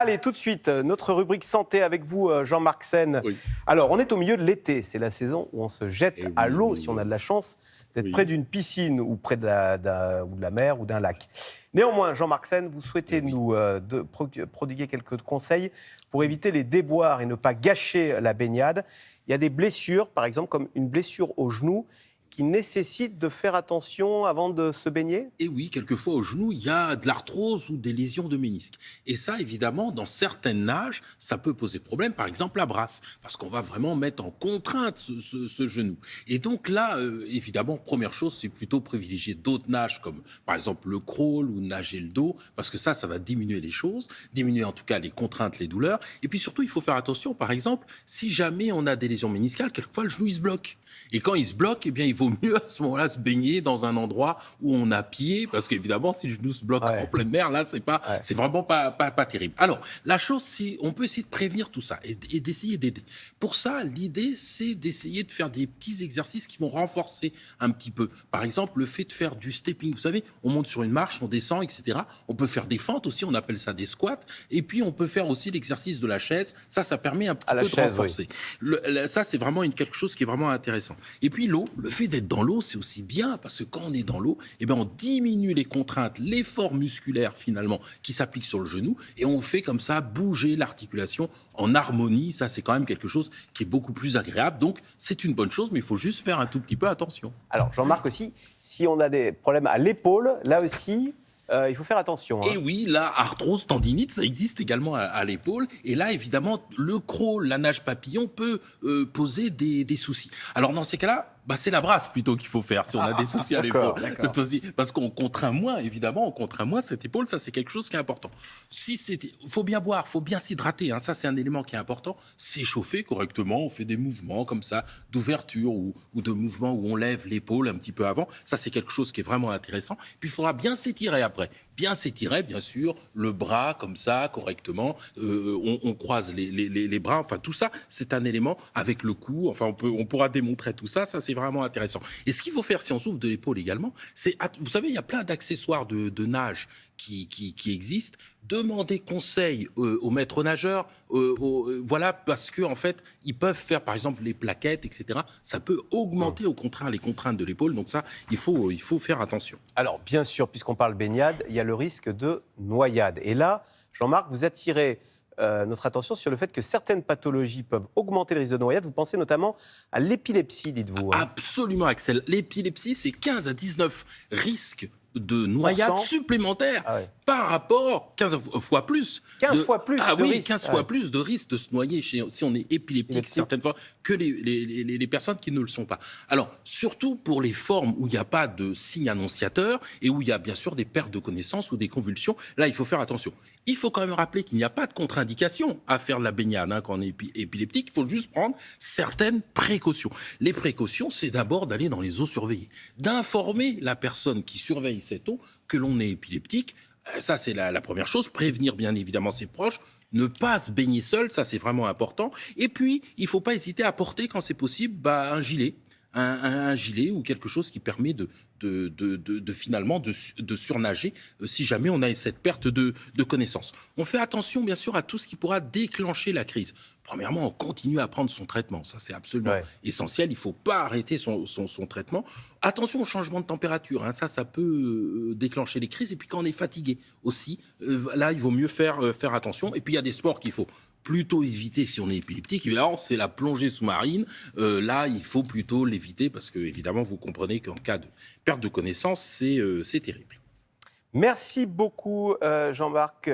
Allez, tout de suite, notre rubrique santé avec vous, Jean-Marc Sen. Oui. Alors, on est au milieu de l'été. C'est la saison où on se jette Eh à oui, l'eau, oui, si on oui. a de la chance d'être près Oui. d'une piscine ou près ou de la mer ou d'un lac. Néanmoins, Jean-Marc Sen, vous souhaitez Eh oui. nous prodiguer quelques conseils pour éviter les déboires et ne pas gâcher la baignade. Il y a des blessures, par exemple, comme une blessure au genou, qui nécessite de faire attention avant de se baigner. Et oui, quelquefois au genou, il y a de l'arthrose ou des lésions de ménisque. Et ça, évidemment, dans certaines nages, ça peut poser problème. Par exemple, la brasse, parce qu'on va vraiment mettre en contrainte ce genou. Et donc là, évidemment, première chose, c'est plutôt privilégier d'autres nages, comme par exemple le crawl ou nager le dos, parce que ça va diminuer les choses, diminuer en tout cas les contraintes, les douleurs. Et puis surtout, il faut faire attention, par exemple, si jamais on a des lésions méniscales, quelquefois le genou, il se bloque. Et quand il se bloque, eh bien, il vaut mieux à ce moment-là se baigner dans un endroit où on a pied, parce qu'évidemment, si le genou se bloque en pleine mer, là, c'est vraiment pas terrible. Alors, la chose, c'est, on peut essayer de prévenir tout ça et d'essayer d'aider. Pour ça, l'idée, c'est d'essayer de faire des petits exercices qui vont renforcer un petit peu. Par exemple, le fait de faire du stepping. Vous savez, on monte sur une marche, on descend, etc. On peut faire des fentes aussi, on appelle ça des squats. Et puis, on peut faire aussi l'exercice de la chaise. Ça permet un petit peu de renforcer. Ça, c'est vraiment quelque chose qui est vraiment intéressant. Et puis l'eau, le fait d'être dans l'eau, c'est aussi bien parce que quand on est dans l'eau, eh ben on diminue les contraintes, l'effort musculaire finalement qui s'applique sur le genou et on fait comme ça bouger l'articulation en harmonie. Ça, c'est quand même quelque chose qui est beaucoup plus agréable. Donc, c'est une bonne chose, mais il faut juste faire un tout petit peu attention. Alors, Jean-Marc aussi, si on a des problèmes à l'épaule, là aussi, il faut faire attention. Et oui, là, arthrose, tendinite, ça existe également à l'épaule. Et là, évidemment, le crawl, la nage papillon peut poser des soucis. Alors, dans ces cas-là, c'est la brasse plutôt qu'il faut faire si on a des soucis à l'épaule. Parce qu'on contraint moins, évidemment, on contraint moins cette épaule. Ça, c'est quelque chose qui est important. Faut bien boire, faut bien s'hydrater. Ça, c'est un élément qui est important. S'échauffer correctement. On fait des mouvements comme ça, d'ouverture ou de mouvements où on lève l'épaule un petit peu avant. Ça, c'est quelque chose qui est vraiment intéressant. Puis, il faudra bien s'étirer après. Bien s'étirer, bien sûr, le bras comme ça, correctement. On croise les bras. Enfin, tout ça, c'est un élément avec le cou. Enfin, on pourra démontrer tout ça. Ça, c'est vraiment intéressant. Et ce qu'il faut faire si on souffre de l'épaule également, c'est, vous savez, il y a plein d'accessoires de nage qui existent. Demandez conseil aux maîtres nageurs, voilà, parce que en fait, ils peuvent faire, par exemple, les plaquettes, etc. Ça peut augmenter au contraire les contraintes de l'épaule. Donc ça, il faut faire attention. Alors, bien sûr, puisqu'on parle baignade, il y a le risque de noyade. Et là, Jean-Marc, vous attirez notre attention sur le fait que certaines pathologies peuvent augmenter le risque de noyade. Vous pensez notamment à l'épilepsie, dites-vous. Absolument, Axel. L'épilepsie, c'est 15 à 19 risques de noyade supplémentaires par rapport 15 fois plus. 15 fois plus de risque. 15 fois plus de risque de se noyer si on est épileptique certaines fois que les personnes qui ne le sont pas. Alors, surtout pour les formes où il n'y a pas de signe annonciateur et où il y a bien sûr des pertes de connaissance ou des convulsions, là, il faut faire attention. Il faut quand même rappeler qu'il n'y a pas de contre-indication à faire de la baignade quand on est épileptique. Il faut juste prendre certaines précautions. Les précautions, c'est d'abord d'aller dans les eaux surveillées, d'informer la personne qui surveille cette eau que l'on est épileptique. Ça, c'est la première chose. Prévenir, bien évidemment, ses proches. Ne pas se baigner seul, ça, c'est vraiment important. Et puis, il ne faut pas hésiter à porter, quand c'est possible, un gilet. Un gilet ou quelque chose qui permet finalement de surnager si jamais on a cette perte de connaissance. On fait attention bien sûr à tout ce qui pourra déclencher la crise. Premièrement, on continue à prendre son traitement. Ça, c'est absolument essentiel. Il ne faut pas arrêter son traitement. Attention au changement de température. Ça peut déclencher les crises. Et puis quand on est fatigué aussi, là, il vaut mieux faire attention. Et puis il y a des sports qu'il faut plutôt éviter si on est épileptique. Évidemment, c'est la plongée sous-marine. Là, il faut plutôt l'éviter parce que, évidemment, vous comprenez qu'en cas de perte de connaissance, c'est terrible. Merci beaucoup, Jean-Marc.